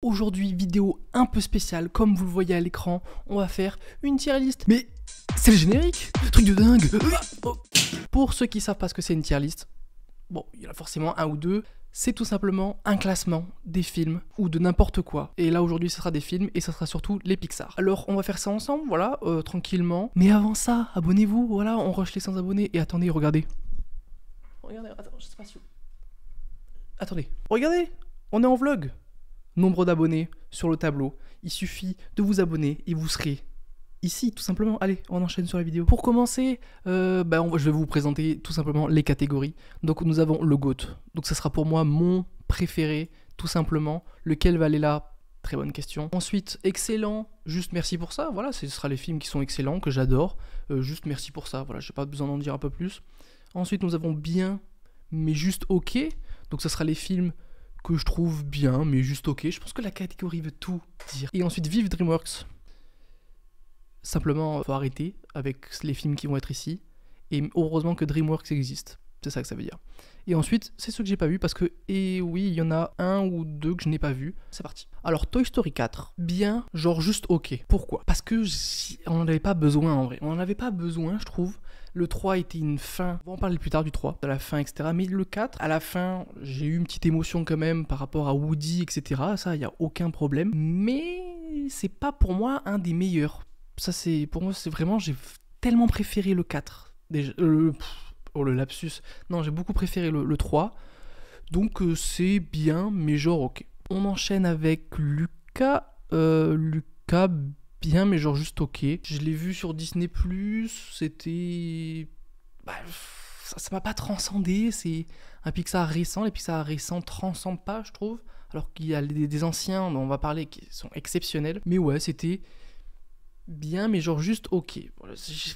Aujourd'hui, vidéo un peu spéciale, comme vous le voyez à l'écran, on va faire une tier list. Mais c'est le générique, truc de dingue. Pour ceux qui savent pas ce que c'est une tier list, bon, il y en a forcément un ou deux. C'est tout simplement un classement des films ou de n'importe quoi. Et là aujourd'hui, ce sera des films et ce sera surtout les Pixar. Alors on va faire ça ensemble, voilà, tranquillement. Mais avant ça, abonnez-vous, voilà, on rush les 100 abonnés. Et attendez, regardez. Regardez, attends, je sais pas si... Attendez, regardez, on est en vlog. Nombre d'abonnés sur le tableau. Il suffit de vous abonner et vous serez ici, tout simplement. Allez, on enchaîne sur la vidéo. Pour commencer, je vais vous présenter tout simplement les catégories. Donc nous avons le GOAT. Donc ça sera pour moi mon préféré, tout simplement. Lequel va aller là? Très bonne question. Ensuite, excellent. Juste merci pour ça. Voilà, ce sera les films qui sont excellents, que j'adore. Juste merci pour ça. Voilà, j'ai pas besoin d'en dire un peu plus. Ensuite, nous avons bien, mais juste ok. Donc ce sera les films que je trouve bien, mais juste ok. Je pense que la catégorie veut tout dire. Et ensuite, vive DreamWorks. Simplement, faut arrêter avec les films qui vont être ici. Et heureusement que DreamWorks existe. C'est ça que ça veut dire. Et ensuite, c'est ceux que j'ai pas vu parce que, et oui, il y en a un ou deux que je n'ai pas vu. C'est parti. Alors, Toy Story 4, bien, genre juste ok. Pourquoi? Parce que on n'en avait pas besoin en vrai. On n'en avait pas besoin, je trouve. Le 3 était une fin, on va en parler plus tard du 3, de la fin, etc. Mais le 4, à la fin, j'ai eu une petite émotion quand même par rapport à Woody, etc. Ça, il n'y a aucun problème. Mais c'est pas pour moi un des meilleurs. Ça, c'est pour moi, c'est vraiment, j'ai tellement préféré le 4. Déjà, oh, le lapsus. Non, j'ai beaucoup préféré le 3. Donc, c'est bien, mais genre, ok. On enchaîne avec Luca. Luca, bien, mais genre juste ok. Je l'ai vu sur Disney+, c'était... ça m'a pas transcendé, c'est un Pixar récent. Les Pixar récents transcendent pas, je trouve. Alors qu'il y a des anciens dont on va parler qui sont exceptionnels. Mais ouais, c'était bien, mais genre juste ok. Voilà, je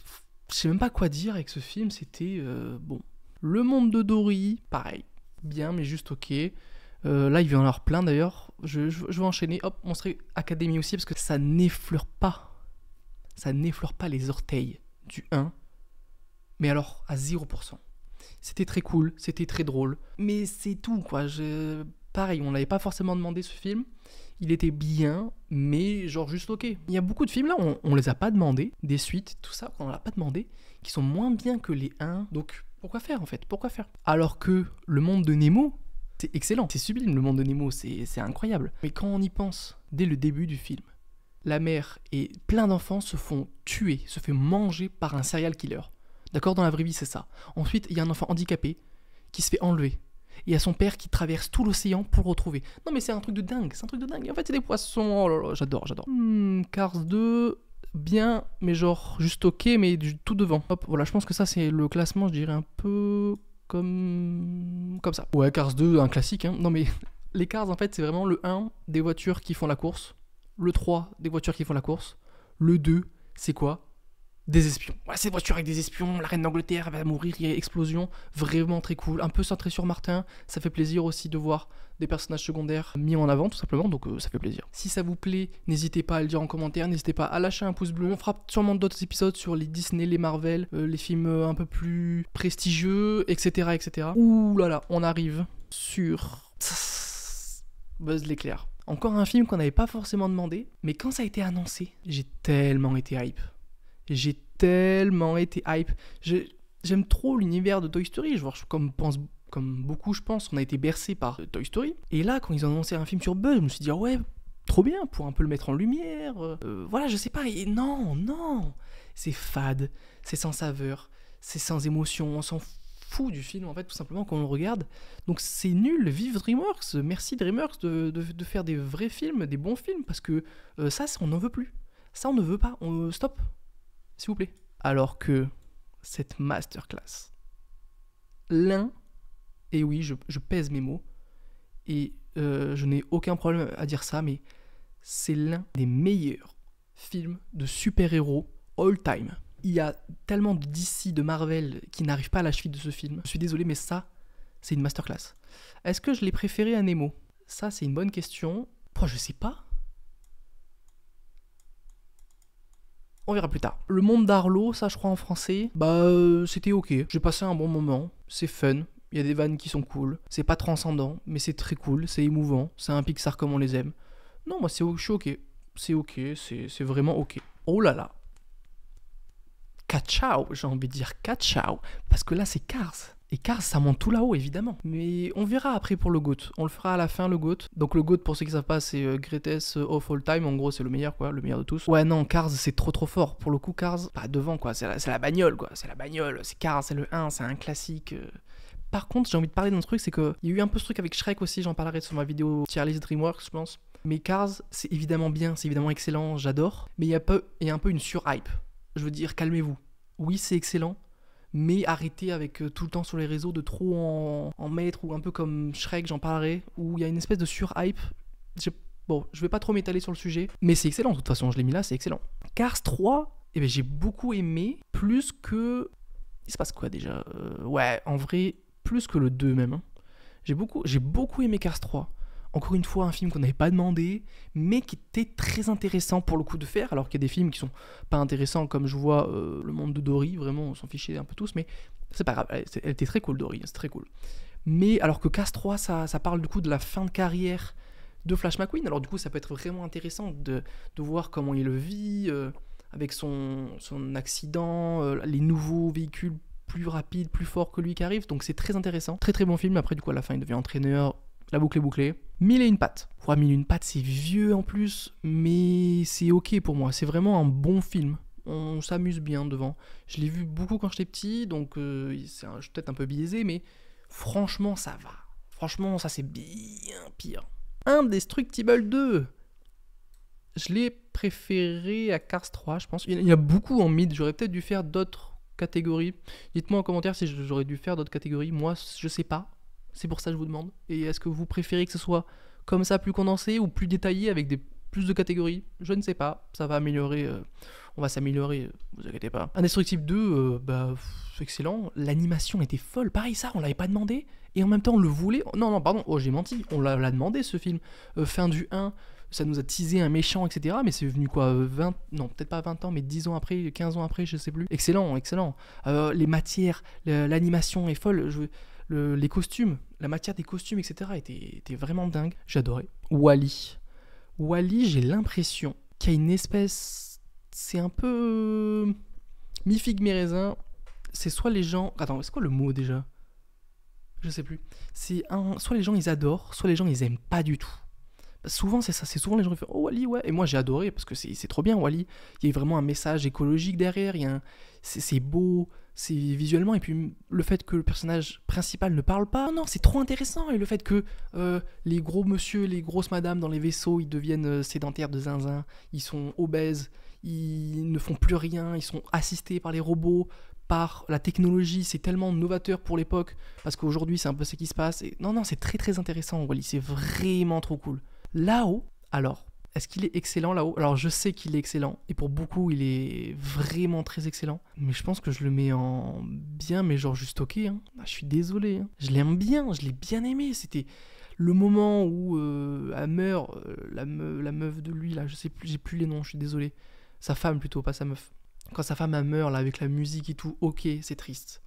sais même pas quoi dire avec ce film, c'était bon. Le Monde de Dory, pareil. Bien, mais juste ok. Là, il va y en avoir plein d'ailleurs. Je vais enchaîner. Hop, Monstre Academy aussi, parce que ça n'effleure pas. Ça n'effleure pas les orteils du 1. Mais alors, à 0%. C'était très cool, c'était très drôle. Mais c'est tout, quoi. Pareil, on n'avait pas forcément demandé ce film. Il était bien, mais genre juste ok. Il y a beaucoup de films là, on les a pas demandé. Des suites, tout ça, qu'on l'a pas demandé. Qui sont moins bien que les 1. Donc, pourquoi faire en fait? Pourquoi faire? Alors que Le Monde de Nemo... c'est excellent, c'est sublime, Le Monde de Nemo, c'est incroyable. Mais quand on y pense, dès le début du film, la mère et plein d'enfants se font tuer, se fait manger par un serial killer. D'accord, dans la vraie vie, c'est ça. Ensuite, il y a un enfant handicapé qui se fait enlever. Et il y a son père qui traverse tout l'océan pour le retrouver. Non mais c'est un truc de dingue, c'est un truc de dingue. Et en fait, c'est des poissons, oh là là, j'adore. Cars 2, bien, mais genre juste ok, mais du tout devant. Hop, voilà, je pense que ça, c'est le classement, je dirais un peu... comme ça. Ouais, Cars 2, un classique, hein. Non mais les Cars, en fait, c'est vraiment le 1, des voitures qui font la course. Le 3, des voitures qui font la course. Le 2, c'est quoi? Des espions. Ouais, c'est des voitures avec des espions, la reine d'Angleterre va mourir, il y a explosion. Vraiment très cool. Un peu centré sur Martin. Ça fait plaisir aussi de voir des personnages secondaires mis en avant, tout simplement, donc ça fait plaisir. Si ça vous plaît, n'hésitez pas à le dire en commentaire, n'hésitez pas à lâcher un pouce bleu. On fera sûrement d'autres épisodes sur les Disney, les Marvel, les films un peu plus prestigieux, etc. etc. Ouh là là, on arrive sur Buzz l'éclair. Encore un film qu'on n'avait pas forcément demandé, mais quand ça a été annoncé, j'ai tellement été hype. J'ai tellement été hype. J'aime trop l'univers de Toy Story. Comme beaucoup, je pense, on a été bercé par Toy Story. Et là, quand ils ont annoncé un film sur Buzz, je me suis dit, ah ouais, trop bien, pour un peu le mettre en lumière. Voilà, je sais pas. Et non. C'est fade, c'est sans saveur, c'est sans émotion. On s'en fout du film, en fait, tout simplement, quand on le regarde. Donc c'est nul. Vive DreamWorks. Merci DreamWorks de faire des vrais films, des bons films. Parce que ça, on n'en veut plus. Ça, on ne veut pas. Stop. S'il vous plaît. Alors que cette masterclass, l'un, et oui, je pèse mes mots, et je n'ai aucun problème à dire ça, mais c'est l'un des meilleurs films de super-héros all time. Il y a tellement de DC, de Marvel, qui n'arrivent pas à la cheville de ce film. Je suis désolé, mais ça, c'est une masterclass. Est-ce que je l'ai préféré à Nemo? Ça, c'est une bonne question. Je sais pas. On verra plus tard. Le Monde d'Arlo, ça je crois en français, c'était ok. J'ai passé un bon moment, c'est fun, il y a des vannes qui sont cool, c'est pas transcendant, mais c'est très cool, c'est émouvant, c'est un Pixar comme on les aime. Non, moi, je suis ok. C'est ok, c'est vraiment ok. Oh là là. Ciao, j'ai envie de dire ciao, parce que là, c'est Cars. Et Cars, ça monte tout là-haut, évidemment. Mais on verra après pour le GOAT. On le fera à la fin, le GOAT. Donc le GOAT, pour ceux qui ne savent pas, c'est Greatest of All Time. En gros, c'est le meilleur, quoi. Le meilleur de tous. Ouais, non, Cars, c'est trop fort. Pour le coup, Cars, pas devant, quoi. C'est la bagnole, quoi. C'est la bagnole. C'est Cars, c'est le 1, c'est un classique. Par contre, j'ai envie de parler d'un truc, c'est qu'il y a eu un peu ce truc avec Shrek aussi. J'en parlerai sur ma vidéo Tier List DreamWorks, je pense. Mais Cars, c'est évidemment bien, c'est évidemment excellent, j'adore. Mais il y a un peu une surhype. Je veux dire, calmez-vous. Oui, c'est excellent. Mais arrêtez avec tout le temps sur les réseaux de trop en mettre, ou un peu comme Shrek, j'en parlerai, où il y a une espèce de surhype. Bon, je vais pas trop m'étaler sur le sujet, mais c'est excellent, de toute façon, je l'ai mis là, c'est excellent. Cars 3, eh ben, j'ai beaucoup aimé, plus que... Il se passe quoi déjà Ouais, en vrai, plus que le 2 même. Hein. J'ai beaucoup aimé Cars 3. Encore une fois, un film qu'on n'avait pas demandé, mais qui était très intéressant pour le coup de faire, alors qu'il y a des films qui sont pas intéressants, comme je vois Le Monde de Dory, vraiment, on s'en fichait un peu tous, mais c'est pas grave, elle était très cool, Dory, c'est très cool. Mais alors que Cars 3, ça parle du coup de la fin de carrière de Flash McQueen, alors du coup, ça peut être vraiment intéressant de voir comment il le vit, avec son accident, les nouveaux véhicules plus rapides, plus forts que lui qui arrivent, donc c'est très intéressant. Très très bon film, après du coup, à la fin, il devient entraîneur. La boucle est bouclée. 1001 pattes. Ouais, 1001 pattes, c'est vieux en plus, mais c'est ok pour moi. C'est vraiment un bon film. On s'amuse bien devant. Je l'ai vu beaucoup quand j'étais petit, donc je suis peut-être un peu biaisé, mais franchement, ça va. Franchement, ça c'est bien pire. Indestructible 2. Je l'ai préféré à Cars 3, je pense. Il y a beaucoup en mid. J'aurais peut-être dû faire d'autres catégories. Dites-moi en commentaire si j'aurais dû faire d'autres catégories. Moi, je sais pas. C'est pour ça que je vous demande. Et est-ce que vous préférez que ce soit comme ça, plus condensé, ou plus détaillé avec plus de catégories? Je ne sais pas. Ça va améliorer. On va s'améliorer. Vous inquiétez pas. Indestructible 2, excellent. L'animation était folle. Pareil, ça, on l'avait pas demandé. Et en même temps, on le voulait. Non, pardon. Oh, j'ai menti. On l'a demandé, ce film. Fin du 1. Ça nous a teasé un méchant, etc. Mais c'est venu quoi 20... Non, peut-être pas 20 ans, mais 10 ans après, 15 ans après, je sais plus. Excellent. Les matières, l'animation est folle. Les costumes, la matière des costumes, etc. était vraiment dingue. J'adorais. Wall-E, j'ai l'impression qu'il y a une espèce... C'est un peu... mi-figue, mi-raisin. C'est soit les gens... Attends, c'est quoi le mot déjà? Je sais plus. Soit les gens, ils adorent, soit les gens, ils aiment pas du tout. Souvent, c'est ça. C'est souvent les gens qui font « Oh, Wall-E, ouais !» Et moi, j'ai adoré, parce que c'est trop bien, Wall-E. Il y a vraiment un message écologique derrière. C'est beau... C'est visuellement, et puis le fait que le personnage principal ne parle pas, non, c'est trop intéressant. Et le fait que les gros monsieur, les grosses madames dans les vaisseaux, ils deviennent sédentaires de zinzin, ils sont obèses, ils ne font plus rien, ils sont assistés par les robots, par la technologie. C'est tellement novateur pour l'époque, parce qu'aujourd'hui c'est un peu ce qui se passe. Et non, c'est très très intéressant, Wall-E, c'est vraiment trop cool. Là-haut, alors... Est-ce qu'il est excellent là-haut? Alors je sais qu'il est excellent, et pour beaucoup il est vraiment très excellent, mais je pense que je le mets en bien, mais genre juste ok. Hein. Je suis désolé, hein. Je l'aime bien, je l'ai bien aimé. C'était le moment où elle meurt, la meuf de lui là, je sais plus, j'ai plus les noms, je suis désolé. Sa femme plutôt, pas sa meuf. Quand sa femme elle meurt là avec la musique et tout, ok, c'est triste.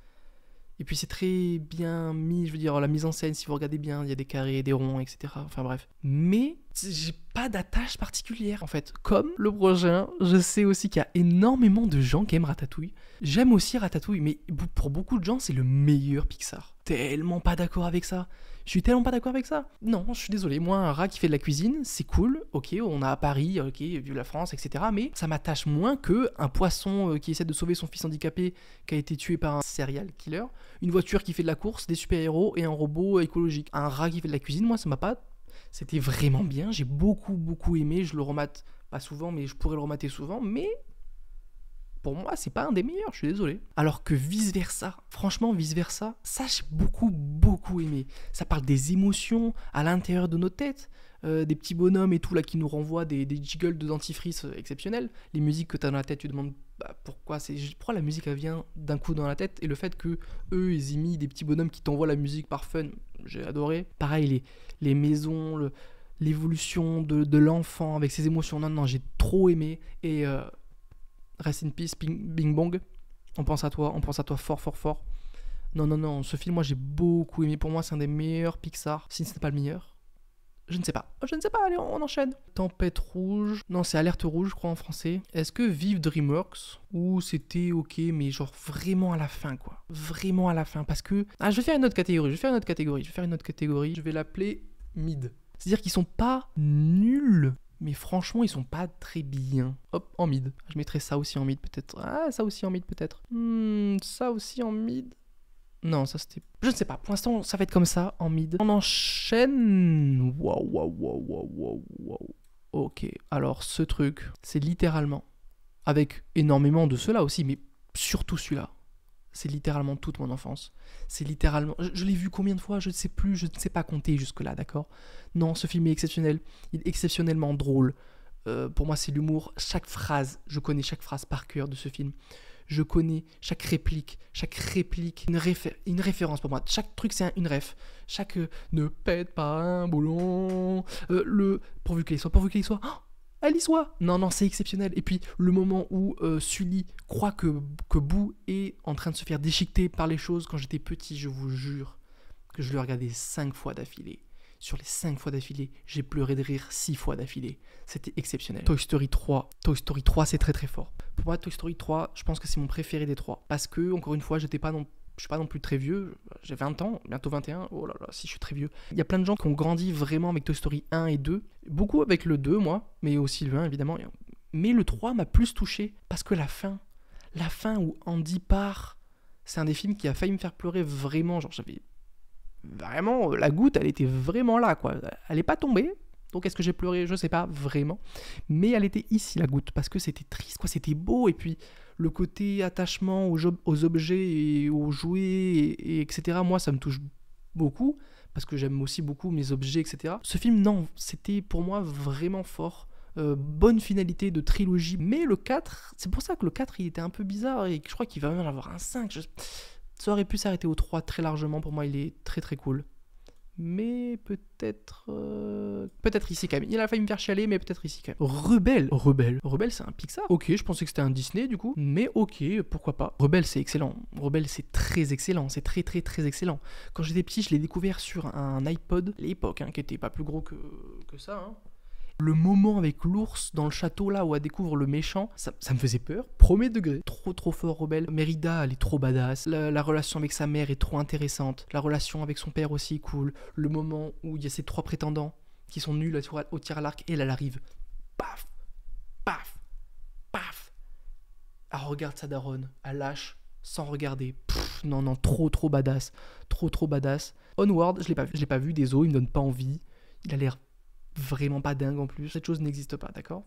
Et puis c'est très bien mis, je veux dire, la mise en scène, si vous regardez bien, il y a des carrés, des ronds, etc. Enfin bref. Mais j'ai pas d'attache particulière en fait. Comme le prochain, je sais aussi qu'il y a énormément de gens qui aiment Ratatouille. J'aime aussi Ratatouille, mais pour beaucoup de gens, c'est le meilleur Pixar. Tellement pas d'accord avec ça. Je suis tellement pas d'accord avec ça. Non, je suis désolé. Moi, un rat qui fait de la cuisine, c'est cool. Ok, on a à Paris, ok, vive la France, etc. Mais ça m'attache moins que un poisson qui essaie de sauver son fils handicapé qui a été tué par un serial killer. Une voiture qui fait de la course, des super-héros et un robot écologique. Un rat qui fait de la cuisine, moi, ça m'a pas... C'était vraiment bien. J'ai beaucoup aimé. Je le remate pas souvent, mais je pourrais le remater souvent. Mais... pour moi, c'est pas un des meilleurs, je suis désolé. Alors que Vice Versa, franchement, Vice Versa, ça j'ai beaucoup aimé. Ça parle des émotions à l'intérieur de nos têtes, des petits bonhommes et tout là qui nous renvoient des jiggles de dentifrice exceptionnels. Les musiques que t'as dans la tête, tu te demandes pourquoi la musique elle vient d'un coup dans la tête, et le fait que eux ils imitent des petits bonhommes qui t'envoient la musique par fun, j'ai adoré. Pareil, les maisons, l'évolution de l'enfant avec ses émotions, non, j'ai trop aimé. Et Rest in peace, Bing Bong. On pense à toi fort. Non, ce film, moi j'ai beaucoup aimé. Pour moi, c'est un des meilleurs Pixar, si ce n'est pas le meilleur. Je ne sais pas. Je ne sais pas, allez, on enchaîne. Tempête rouge. Non, c'est Alerte rouge, je crois, en français. Est-ce que vive DreamWorks ou c'était ok, mais genre vraiment à la fin, quoi. Vraiment à la fin. Parce que. Ah, je vais faire une autre catégorie. Je vais l'appeler mid. C'est-à-dire qu'ils sont pas nuls, mais franchement, ils sont pas très bien. Hop, en mid. Je mettrais ça aussi en mid, peut-être. Ah, ça aussi en mid, peut-être. Ça aussi en mid. Non, ça c'était... Je ne sais pas, pour l'instant ça va être comme ça, en mid. On enchaîne... Waouh. Ok, alors ce truc, c'est littéralement, avec énormément de ceux-là aussi, mais surtout celui-là, c'est littéralement toute mon enfance. C'est littéralement... Je l'ai vu combien de fois, je ne sais plus, je ne sais pas compter jusque-là, d'accord? Non, ce film est exceptionnel, il est exceptionnellement drôle. Pour moi c'est l'humour, chaque phrase, je connais chaque phrase par cœur de ce film. Je connais chaque réplique, une référence pour moi. Chaque truc, c'est une ref. Chaque ne pète pas un boulon. Pourvu qu'il y soit. Oh, elle y soit. Non, c'est exceptionnel. Et puis, le moment où Sully croit que Boo est en train de se faire déchiqueter par les choses. Quand j'étais petit, je vous jure que je le regardais 5 fois d'affilée. Sur les 5 fois d'affilée, j'ai pleuré de rire 6 fois d'affilée. C'était exceptionnel. Toy Story 3, c'est très très fort. Pour moi, Toy Story 3, je pense que c'est mon préféré des 3. Parce que, encore une fois, je suis pas non plus très vieux. J'ai 20 ans, bientôt 21. Oh là là, si je suis très vieux. Il y a plein de gens qui ont grandi vraiment avec Toy Story 1 et 2. Beaucoup avec le 2, moi, mais aussi le 1, évidemment. Mais le 3 m'a plus touché. Parce que la fin où Andy part, c'est un des films qui a failli me faire pleurer vraiment. Genre, j'avais... Vraiment, la goutte, elle était vraiment là, quoi. Elle n'est pas tombée. Donc, est-ce que j'ai pleuré? Je sais pas, vraiment. Mais elle était ici, la goutte, parce que c'était triste, quoi. C'était beau. Et puis, le côté attachement aux objets et aux jouets, etc., moi, ça me touche beaucoup, parce que j'aime aussi beaucoup mes objets, etc. Ce film, non, c'était pour moi vraiment fort. Bonne finalité de trilogie. Mais le 4, c'est pour ça que le 4, il était un peu bizarre, et je crois qu'il va même en avoir un 5. Ça aurait pu s'arrêter au 3 très largement, pour moi il est très très cool. Mais peut-être ici quand même. Il a failli me faire chialer, mais peut-être ici quand même. Rebelle c'est un Pixar. Ok, je pensais que c'était un Disney du coup. Mais ok, pourquoi pas. Rebelle c'est excellent. Rebelle c'est très excellent. C'est très très très excellent. Quand j'étais petit, je l'ai découvert sur un iPod à l'époque, qui était pas plus gros que ça. Le moment avec l'ours dans le château là où elle découvre le méchant, ça me faisait peur, premier degré. Trop fort Rebelle. Mérida, elle est trop badass. La relation avec sa mère est trop intéressante. La relation avec son père aussi est cool. Le moment où il y a ces 3 prétendants qui sont nuls au tir à l'arc et elle arrive. Paf, paf, paf. Elle regarde sa daronne, elle lâche sans regarder. Non, trop badass. Trop badass. Onward, je l'ai pas vu, désolé, il me donne pas envie. Il a l'air vraiment pas dingue en plus. Cette chose n'existe pas, d'accord?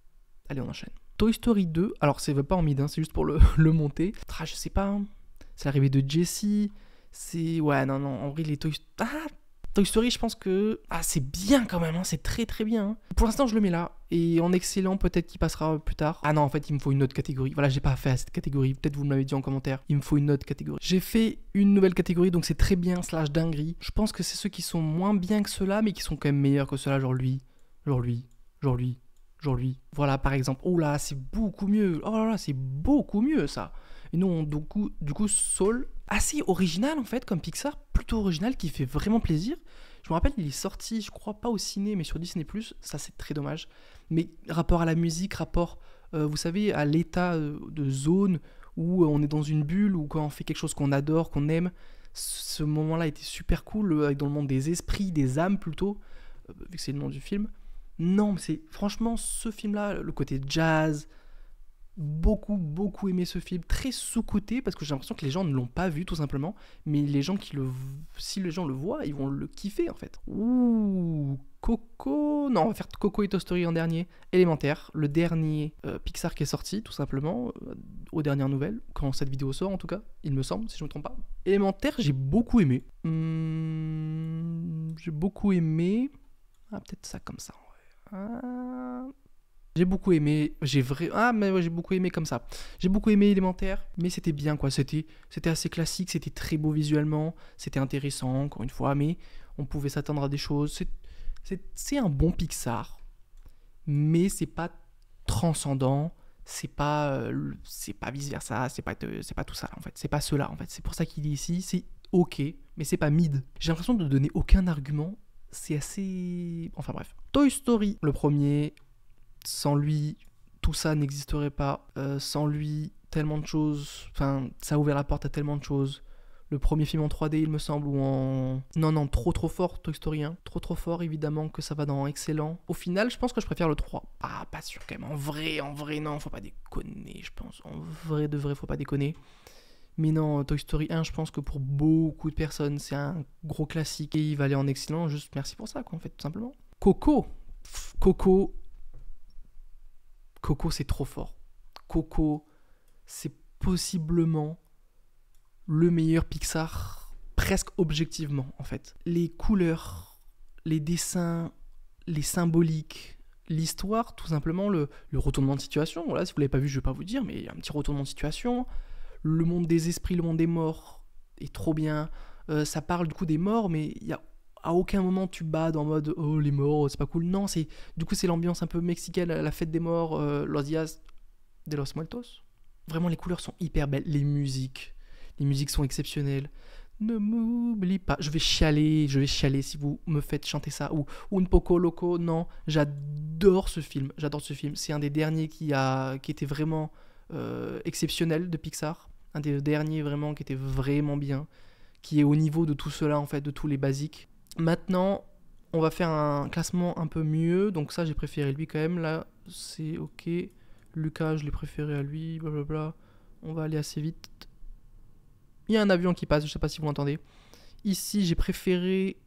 Allez, on enchaîne. Toy Story 2, alors c'est pas en mid, c'est juste pour le monter. Je sais pas, c'est l'arrivée de Jessie. C'est... Ouais, non, en vrai, les Toy Story, je pense que... c'est bien quand même, c'est très très bien. Pour l'instant, je le mets là. Et en excellent, peut-être qu'il passera plus tard. Ah non, en fait, il me faut une autre catégorie. Voilà, j'ai pas fait à cette catégorie. Peut-être vous me l'avez dit en commentaire. Il me faut une autre catégorie. J'ai fait une nouvelle catégorie, donc c'est très bien / dinguerie. Je pense que c'est ceux qui sont moins bien que ceux-là, mais qui sont quand même meilleurs que ceux-là, genre lui. Voilà, par exemple. Oh là, c'est beaucoup mieux. Oh là là, c'est beaucoup mieux, ça. Et non, du coup, Soul, assez original, en fait, comme Pixar. Plutôt original, qui fait vraiment plaisir. Je me rappelle, il est sorti, je crois, pas au ciné, mais sur Disney+. Ça, c'est très dommage. Mais rapport à la musique, vous savez, à l'état de zone où on est dans une bulle, ou quand on fait quelque chose qu'on adore, qu'on aime. Ce moment-là était super cool, dans le monde des esprits, des âmes, plutôt, vu que c'est le nom du film. Non, mais c'est franchement ce film-là, le côté jazz, beaucoup aimé ce film, très sous-coté parce que j'ai l'impression que les gens ne l'ont pas vu tout simplement, mais si les gens le voient, ils vont le kiffer en fait. Ouh, Coco, non, on va faire Coco et Toy Story en dernier. Élémentaire, le dernier Pixar qui est sorti tout simplement, aux dernières nouvelles, quand cette vidéo sort en tout cas, il me semble, si je ne me trompe pas. Élémentaire, j'ai beaucoup aimé. Peut-être ça comme ça. J'ai beaucoup aimé, j'ai beaucoup aimé comme ça. J'ai beaucoup aimé Élémentaire, mais c'était bien quoi, c'était assez classique, c'était très beau visuellement, c'était intéressant encore une fois, mais on pouvait s'attendre à des choses. C'est un bon Pixar, mais c'est pas transcendant, c'est pas vice versa, c'est pas tout ça en fait, c'est pas cela en fait. C'est pour ça qu'il est ici, c'est ok, mais c'est pas mid. J'ai l'impression de donner aucun argument c'est assez... Enfin bref. Toy Story, le premier, sans lui, tout ça n'existerait pas. Sans lui, tellement de choses... Enfin, ça a ouvert la porte à tellement de choses. Le premier film en 3D, il me semble, ou en... Non, trop fort, Toy Story 1. Trop fort, évidemment, que ça va dans excellent. Au final, je pense que je préfère le 3. Ah, pas sûr, quand même. En vrai, non, faut pas déconner, je pense. En vrai, de vrai, faut pas déconner. Mais non, Toy Story 1, je pense que pour beaucoup de personnes, c'est un gros classique. Et il va aller en excellent, juste merci pour ça, quoi, en fait, tout simplement. Coco, c'est trop fort. Coco, c'est possiblement le meilleur Pixar, presque objectivement en fait. Les couleurs, les dessins, les symboliques, l'histoire, tout simplement, le retournement de situation. Voilà, si vous l'avez pas vu, je vais pas vous dire, mais il y a un petit retournement de situation. Le monde des esprits, le monde des morts est trop bien. Ça parle du coup des morts, mais il y a à aucun moment tu bades en mode oh les morts c'est pas cool. Non, c'est du coup c'est l'ambiance un peu mexicaine, la fête des morts, Los Días de los Muertos. Vraiment les couleurs sont hyper belles, les musiques sont exceptionnelles. Ne m'oublie pas. Je vais chialer si vous me faites chanter ça. Ou Un Poco Loco. Non, j'adore ce film. C'est un des derniers qui était vraiment exceptionnel de Pixar. Un des derniers vraiment qui était vraiment bien. Qui est au niveau de tout cela, en fait, de tous les basiques. Maintenant, on va faire un classement un peu mieux. Donc ça, j'ai préféré lui quand même. Là, c'est ok. Lucas, je l'ai préféré à lui. Blablabla. On va aller assez vite. Il y a un avion qui passe, je sais pas si vous l'entendez. Ici, j'ai préféré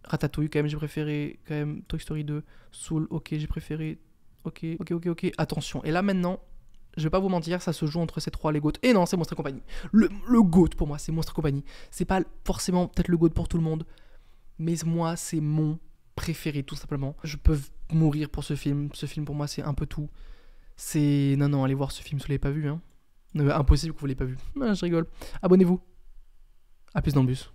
Ratatouille quand même, j'ai préféré quand même Toy Story 2. Soul, ok, j'ai préféré... Ok. Attention, et là maintenant, je vais pas vous mentir, ça se joue entre ces trois, les GOAT. Et non, c'est Monstres et Compagnie. Le GOAT pour moi, c'est Monstres et Compagnie. C'est pas forcément peut-être le GOAT pour tout le monde, mais moi, c'est mon préféré, tout simplement. Je peux mourir pour ce film. Ce film, pour moi, c'est un peu tout. C'est... Non, allez voir ce film si vous l'avez pas vu, hein. Impossible que vous l'ayez pas vu. Ah, je rigole. Abonnez-vous. A plus dans le bus.